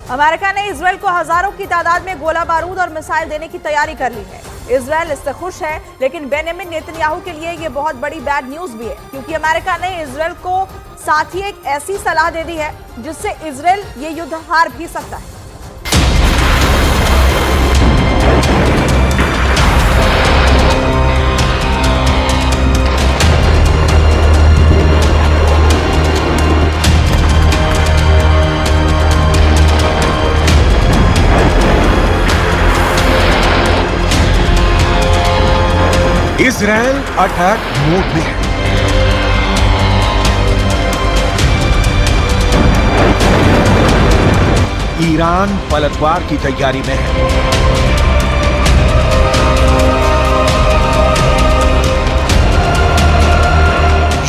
America ने Israel को हजारों की तादाद में गोला बारूद और मिसाइल देने की तैयारी कर ली है। इजरायल इससे खुश है, लेकिन बेंजामिन नेतन्याहू के लिए यह बहुत बड़ी बैड न्यूज भी है, क्योंकि अमेरिका ने इजरायल को साथ ही एक ऐसी सलाह दे दी है जिससे इजरायल ये युद्ध हार भी सकता है। इजरायल अटैक मोड में है। ईरान पलटवार की तैयारी में है।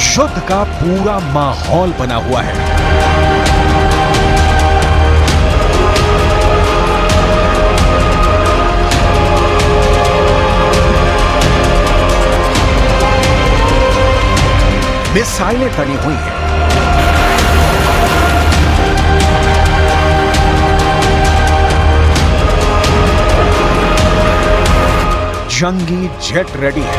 युद्ध का पूरा माहौल बना हुआ है। मिसाइलें तनी हुई हैं। जंगी जेट रेडी है।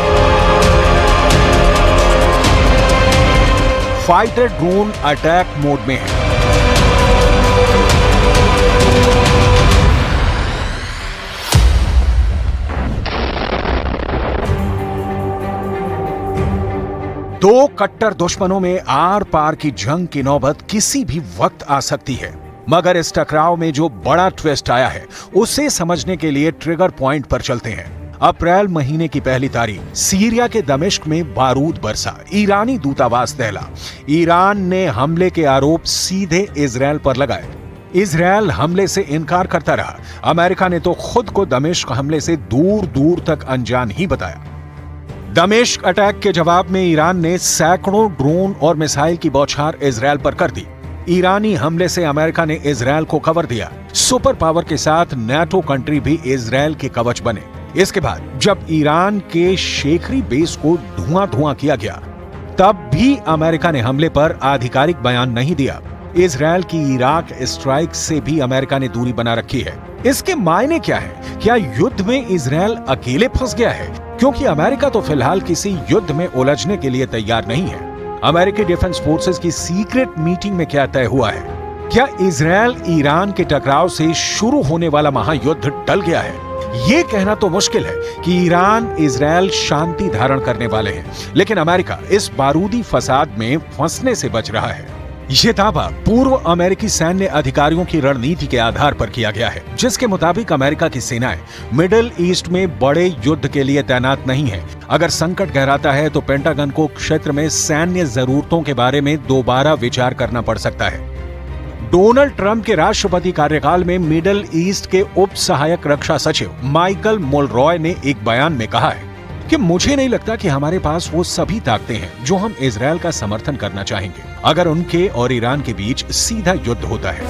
फाइटर ड्रोन अटैक मोड में है। दो कट्टर दुश्मनों में आर पार की जंग की नौबत किसी भी वक्त आ सकती है, मगर इस टकराव में जो बड़ा ट्विस्ट आया है उसे समझने के लिए ट्रिगर पॉइंट पर चलते हैं। अप्रैल महीने की पहली तारीख सीरिया के दमिश्क में बारूद बरसा, ईरानी दूतावास दहला। ईरान ने हमले के आरोप सीधे इजरायल पर लगाए। इजरायल हमले से इनकार करता रहा। अमेरिका ने तो खुद को दमिश्क हमले से दूर दूर तक अनजान ही बताया। दमिश्क अटैक के जवाब में ईरान ने सैकड़ों ड्रोन और मिसाइल की बौछार इजरायल पर कर दी। ईरानी हमले से अमेरिका ने इजरायल को कवर दिया। सुपर पावर के साथ नाटो कंट्री भी इजरायल के कवच बने। इसके बाद जब ईरान के शेखरी बेस को धुआं किया गया, तब भी अमेरिका ने हमले पर आधिकारिक बयान नहीं दिया। इजरायल की इराक स्ट्राइक से भी अमेरिका ने दूरी बना रखी है। इसके मायने क्या है? क्या युद्ध में इजरायल अकेले फंस गया है? क्योंकि अमेरिका तो फिलहाल किसी युद्ध में उलझने के लिए तैयार नहीं है। अमेरिकी डिफेंस फोर्सेस की सीक्रेट मीटिंग में क्या तय हुआ है? क्या इजरायल ईरान के टकराव से शुरू होने वाला महायुद्ध टल गया है? ये कहना तो मुश्किल है कि ईरान इजरायल शांति धारण करने वाले हैं, लेकिन अमेरिका इस बारूदी फसाद में फंसने से बच रहा है। ये दावा पूर्व अमेरिकी सैन्य अधिकारियों की रणनीति के आधार पर किया गया है, जिसके मुताबिक अमेरिका की सेनाएं मिडिल ईस्ट में बड़े युद्ध के लिए तैनात नहीं है। अगर संकट गहराता है तो पेंटागन को क्षेत्र में सैन्य जरूरतों के बारे में दोबारा विचार करना पड़ सकता है। डोनाल्ड ट्रंप के राष्ट्रपति कार्यकाल में मिडिल ईस्ट के उप सहायक रक्षा सचिव माइकल मोलरॉय ने एक बयान में कहा है कि मुझे नहीं लगता कि हमारे पास वो सभी ताकतें हैं जो हम इजरायल का समर्थन करना चाहेंगे अगर उनके और ईरान के बीच सीधा युद्ध होता है।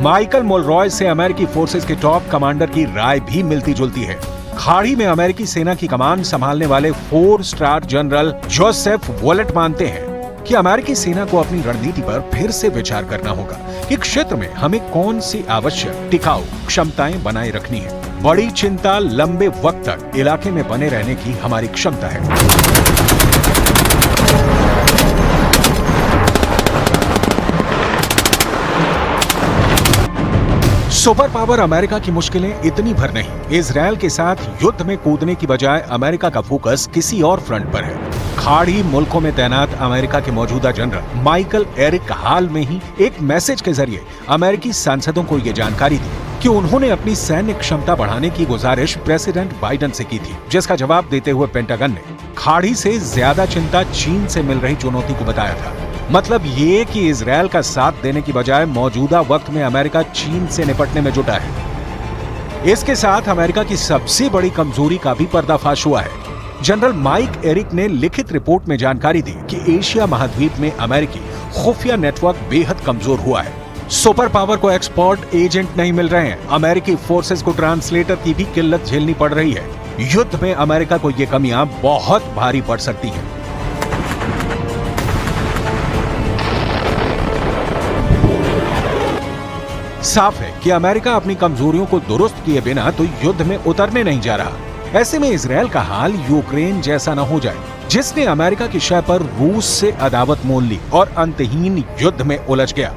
माइकल मोलरॉय से अमेरिकी फोर्सेस के टॉप कमांडर की राय भी मिलती जुलती है। खाड़ी में अमेरिकी सेना की कमान संभालने वाले 4 स्टार जनरल जोसेफ वॉलेट मानते हैं कि अमेरिकी सेना को अपनी रणनीति पर फिर से विचार करना होगा कि क्षेत्र में हमें कौन सी आवश्यक टिकाऊ क्षमताएं बनाए रखनी है। बड़ी चिंता लंबे वक्त तक इलाके में बने रहने की हमारी क्षमता है। सुपर पावर अमेरिका की मुश्किलें इतनी भर नहीं। इजरायल के साथ युद्ध में कूदने की बजाय अमेरिका का फोकस किसी और फ्रंट पर है। खाड़ी मुल्कों में तैनात अमेरिका के मौजूदा जनरल माइकल एरिक हाल में ही एक मैसेज के जरिए अमेरिकी सांसदों को यह जानकारी दी कि उन्होंने अपनी सैन्य क्षमता बढ़ाने की गुजारिश प्रेसिडेंट बाइडेन से की थी, जिसका जवाब देते हुए पेंटागन ने खाड़ी से ज्यादा चिंता चीन से मिल रही चुनौती को बताया था। मतलब ये कि इजरायल का साथ देने की बजाय मौजूदा वक्त में अमेरिका चीन से निपटने में जुटा है। इसके साथ अमेरिका की सबसे बड़ी कमजोरी का भी पर्दाफाश हुआ है। जनरल माइक एरिक ने लिखित रिपोर्ट में जानकारी दी कि एशिया महाद्वीप में अमेरिकी खुफिया नेटवर्क बेहद कमजोर हुआ है। सुपर पावर को एक्सपर्ट एजेंट नहीं मिल रहे हैं। अमेरिकी फोर्सेस को ट्रांसलेटर की भी किल्लत झेलनी पड़ रही है। युद्ध में अमेरिका को ये कमियां बहुत भारी पड़ सकती हैं। साफ है कि अमेरिका अपनी कमजोरियों को दुरुस्त किए बिना तो युद्ध में उतरने नहीं जा रहा। ऐसे में इजरायल का हाल यूक्रेन जैसा न हो जाए, जिसने अमेरिका की शय पर रूस से अदावत मोल ली और अंतहीन युद्ध में उलझ गया।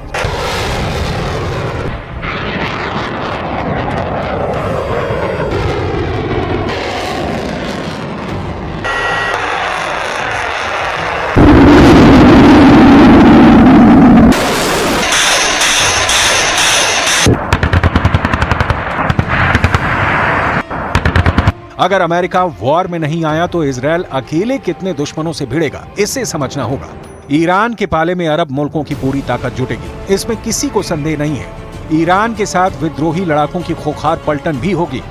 अगर अमेरिका वॉर में नहीं आया तो इजरायल अकेले कितने दुश्मनों से भिड़ेगा, इसे समझना होगा। ईरान के पाले में अरब मुल्कों की पूरी ताकत जुटेगी, इसमें किसी को संदेह नहीं है। ईरान के साथ विद्रोही लड़ाकों की खोखार पलटन भी होगी।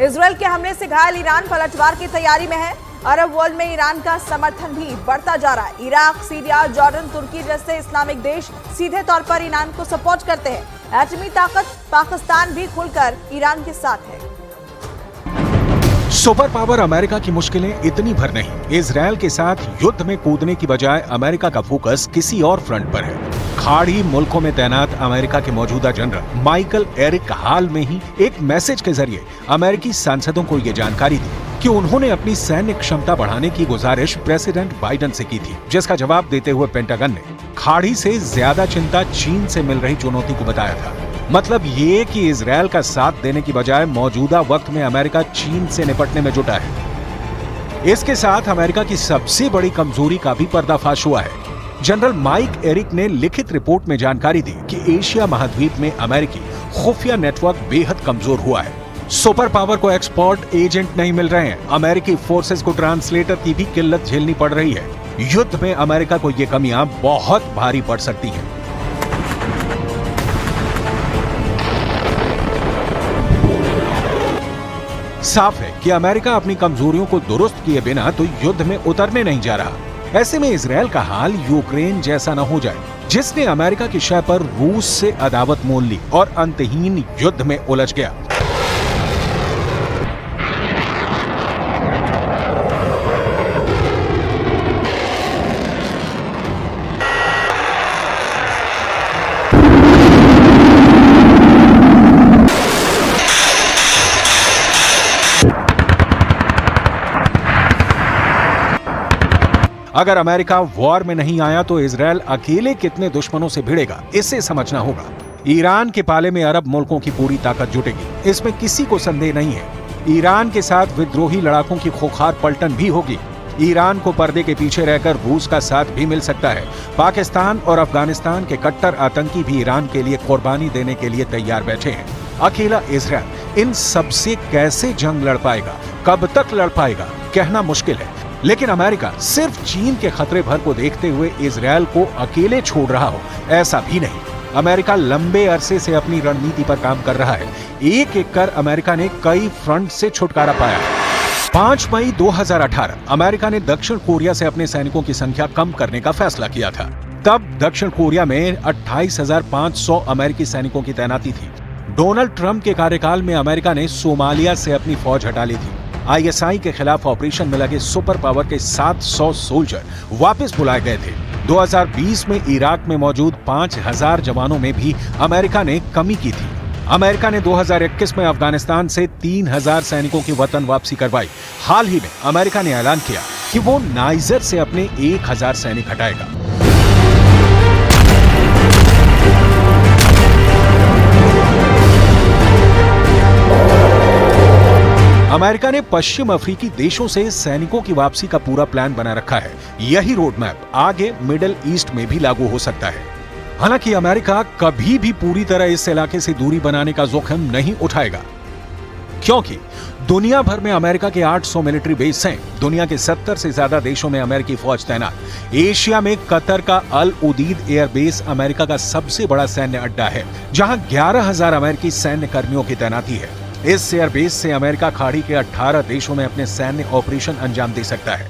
इजरायल के हमले से घायल ईरान पलटवार की तैयारी में है। अरब वर्ल्ड में ईरान का समर्थन भी बढ़ता जा रहा है। इराक, सीरिया, जॉर्डन, तुर्की जैसे इस्लामिक देश सीधे तौर पर ईरान को सपोर्ट करते हैं। एटमी ताकत पाकिस्तान भी खुलकर ईरान के साथ है। सुपर पावर अमेरिका की मुश्किलें इतनी भर नहीं। इजरायल के साथ युद्ध में कूदने की बजाय अमेरिका का फोकस किसी और फ्रंट पर है। खाड़ी मुल्कों में तैनात अमेरिका के मौजूदा जनरल माइकल एरिक हाल में ही एक मैसेज के जरिए अमेरिकी सांसदों को ये जानकारी दी कि उन्होंने अपनी सैन्य क्षमता बढ़ाने की गुजारिश प्रेसिडेंट बाइडेन से की थी, जिसका जवाब देते हुए पेंटागन ने खाड़ी से ज्यादा चिंता चीन से मिल रही चुनौती को बताया था। मतलब ये कि इजरायल का साथ देने की बजाय मौजूदा वक्त में अमेरिका चीन से निपटने में जुटा है। इसके साथ अमेरिका की सबसे बड़ी कमजोरी का भी पर्दाफाश हुआ है। जनरल माइक एरिक ने लिखित रिपोर्ट में जानकारी दी कि एशिया महाद्वीप में अमेरिकी खुफिया नेटवर्क बेहद कमजोर हुआ है। सुपर पावर को एक्सपर्ट एजेंट नहीं मिल रहे हैं। अमेरिकी फोर्सेस को ट्रांसलेटर की भी किल्लत झेलनी पड़ रही है। युद्ध में अमेरिका को ये कमियां बहुत भारी पड़ सकती हैं। साफ है कि अमेरिका अपनी कमजोरियों को दुरुस्त किए बिना तो युद्ध में उतरने नहीं जा रहा। ऐसे में इजरायल का हाल यूक्रेन जैसा न हो जाए, जिसने अमेरिका की शय पर रूस से अदावत मोल ली और अंतहीन युद्ध में उलझ गया। अगर अमेरिका वॉर में नहीं आया तो इजरायल अकेले कितने दुश्मनों से भिड़ेगा, इसे समझना होगा। ईरान के पाले में अरब मुल्कों की पूरी ताकत जुटेगी, इसमें किसी को संदेह नहीं है। ईरान के साथ विद्रोही लड़ाकों की खोखार पलटन भी होगी। ईरान को पर्दे के पीछे रहकर रूस का साथ भी मिल सकता है। पाकिस्तान और अफगानिस्तान के कट्टर आतंकी भी ईरान के लिए कुर्बानी देने के लिए तैयार बैठे हैं। अकेला इजरायल इन सबसे कैसे जंग लड़ पाएगा, कब तक लड़ पाएगा, कहना मुश्किल है। लेकिन अमेरिका सिर्फ चीन के खतरे भर को देखते हुए इजरायल को अकेले छोड़ रहा हो, ऐसा भी नहीं। अमेरिका लंबे अरसे से अपनी रणनीति पर काम कर रहा है। एक एक कर अमेरिका ने कई फ्रंट से छुटकारा पाया। 5 मई 2018 अमेरिका ने दक्षिण कोरिया से अपने सैनिकों की संख्या कम करने का फैसला किया था। तब दक्षिण कोरिया में 28,500 अमेरिकी सैनिकों की तैनाती थी। डोनाल्ड ट्रंप के कार्यकाल में अमेरिका ने सोमालिया से अपनी फौज हटा ली थी। ISI के खिलाफ ऑपरेशन में लगे सुपर पावर के 700 सोल्जर वापस बुलाए गए थे। 2020 में इराक में मौजूद 5,000 जवानों में भी अमेरिका ने कमी की थी। अमेरिका ने 2021 में अफगानिस्तान से 3,000 सैनिकों की वतन वापसी करवाई। हाल ही में अमेरिका ने ऐलान किया कि वो नाइजर से अपने 1,000 सैनिक हटाएगा। अमेरिका ने पश्चिम अफ्रीकी देशों से सैनिकों की वापसी का पूरा प्लान बना रखा है। यही रोड मैप आगे मिडिल ईस्ट में भी लागू हो सकता है। हालांकि अमेरिका कभी भी पूरी तरह इस इलाके से दूरी बनाने का जोखिम नहीं उठाएगा, क्योंकि दुनिया भर में अमेरिका के 800 मिलिट्री बेस हैं। दुनिया के 70 से ज्यादा देशों में अमेरिकी फौज तैनात। एशिया में कतर का अल उदीद एयरबेस अमेरिका का सबसे बड़ा सैन्य अड्डा है, जहां 11,000 अमेरिकी सैन्य कर्मियों की तैनाती है। इस एयरबेस से अमेरिका खाड़ी के 18 देशों में अपने सैन्य ऑपरेशन अंजाम दे सकता है।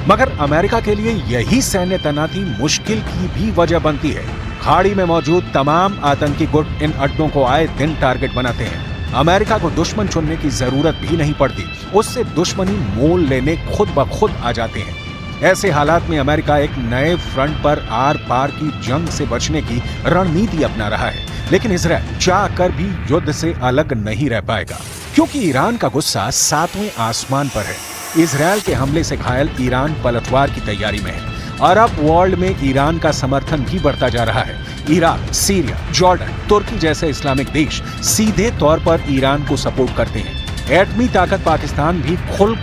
मगर अमेरिका के लिए यही सैन्य तैनाती मुश्किल की भी वजह बनती है। खाड़ी में मौजूद तमाम आतंकी गुट इन अड्डों को आए दिन टारगेट बनाते हैं। अमेरिका को दुश्मन चुनने की जरूरत भी नहीं पड़ती, उससे दुश्मनी मोल लेने खुद ब खुद आ जाते हैं। ऐसे हालात में अमेरिका एक नए फ्रंट पर आर पार की जंग से बचने की रणनीति अपना रहा है, लेकिन इजराइल चाह कर भी युद्ध से अलग नहीं रह पाएगा, क्योंकि ईरान का गुस्सा 7वें आसमान पर है। इजराइल के हमले से घायल ईरान पलटवार की तैयारी में है। अरब वर्ल्ड में ईरान का समर्थन भी बढ़ता जा रहा है। इराक, सीरिया, जॉर्डन, तुर्की जैसे इस्लामिक देश सीधे तौर पर ईरान को सपोर्ट करते हैं। एटमी ताकत पाकिस्तान भी खुल